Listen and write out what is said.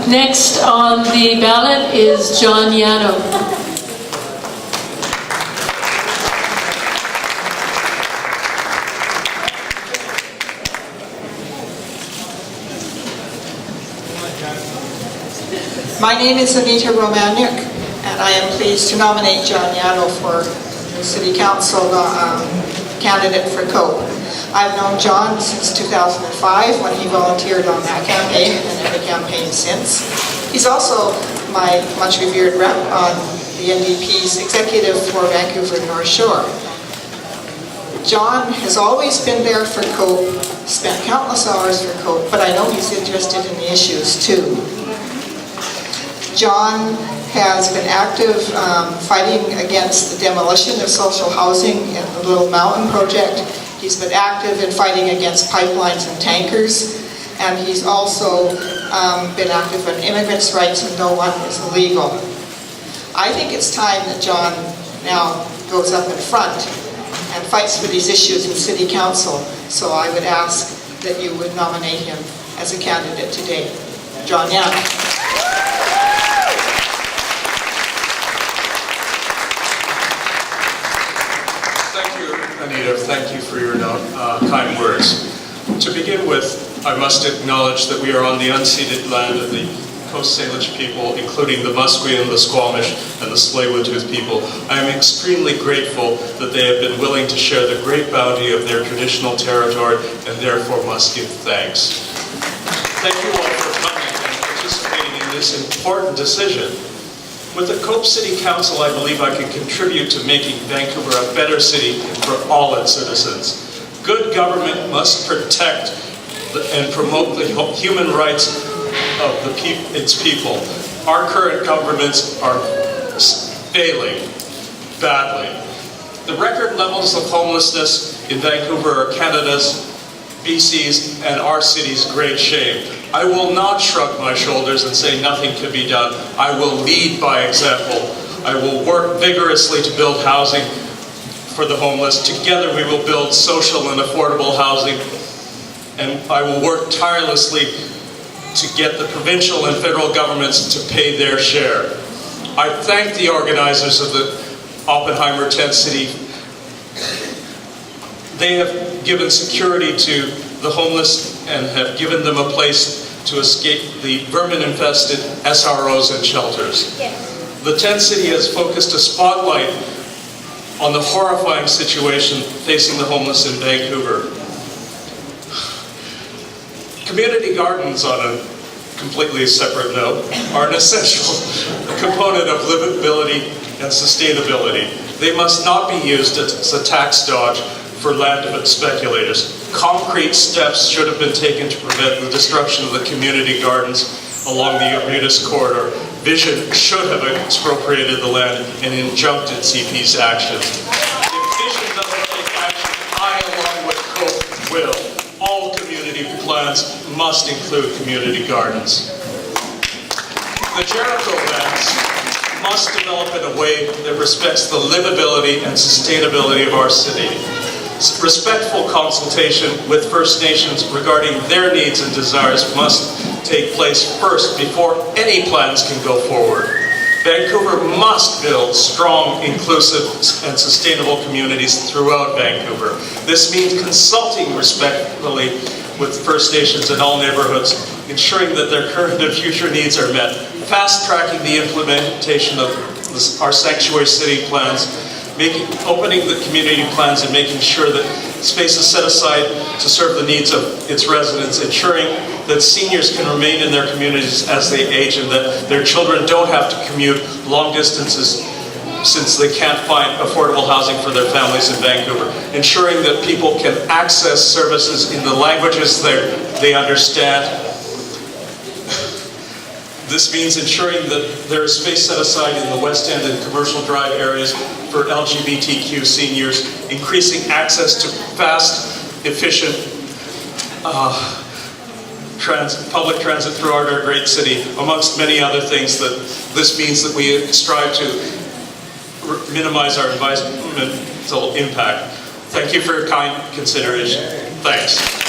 Next on the ballot is John Yano. My name is Anita Romaniuk, and I am pleased to nominate John Yano for the City Council candidate for COPE. I've known John since 2005 when he volunteered on that campaign and every campaign since. He's also my much revered rep on the NDP's executive for Vancouver North Shore. John has always been there for COPE, spent countless hours for COPE, but I know he's interested in the issues too. John has been active fighting against the demolition of social housing in the Little Mountain project. He's been active in fighting against pipelines and tankers, and he's also been active on immigrants' rights and no one is illegal. I think it's time that John now goes up in front and fights for these issues in City Council, so I would ask that you would nominate him as a candidate today. John Yano. Anita, thank you for your kind words. To begin with, I must acknowledge that we are on the unceded land of the Coast Salish people, including the Musqueam, the Squamish, and the Tsleil-Waututh people. I am extremely grateful that they have been willing to share the great bounty of their traditional territory, and therefore must give thanks. Thank you all for coming and participating in this important decision. With the COPE City Council, I believe I can contribute to making Vancouver a better city for all its citizens. Good government must protect and promote the human rights of its people. Our current governments are failing badly. The record levels of homelessness in Vancouver are Canada's, BC's, and our city's great shame. I will not shrug my shoulders and say nothing can be done. I will lead by example. I will work vigorously to build housing for the homeless. Together we will build social and affordable housing, and I will work tirelessly to get the provincial and federal governments to pay their share. I thank the organizers of the Oppenheimer Tent City. They have given security to the homeless and have given them a place to escape the vermin-infested SROs and shelters. Yes. The Tent City has focused a spotlight on the horrifying situation facing the homeless in Vancouver. Community gardens, on a completely separate note, are an essential component of livability and sustainability. They must not be used as a tax dodge for land speculators. Concrete steps should have been taken to prevent the destruction of the community gardens along the Arbutus corridor. Vision should have expropriated the land and injuncted CP's actions. If Vision doesn't take action, I, along with COPE, will. All community plans must include community gardens. The Jericho lands must develop in a way that respects the livability and sustainability of our city. Respectful consultation with First Nations regarding their needs and desires must take place first before any plans can go forward. Vancouver must build strong, inclusive, and sustainable communities throughout Vancouver. This means consulting respectfully with First Nations in all neighborhoods, ensuring that their current and future needs are met, fast-tracking the implementation of our sanctuary city plans, opening the community plans and making sure that space is set aside to serve the needs of its residents, ensuring that seniors can remain in their communities as they age and that their children don't have to commute long distances since they can't find affordable housing for their families in Vancouver, ensuring that people can access services in the languages they understand. This means ensuring that there is space set aside in the West End and Commercial Drive areas for LGBTQ seniors, increasing access to fast, efficient public transit throughout our great city, amongst many other things. That this means that we strive to minimize our environmental impact. Thank you for your kind consideration. Thanks.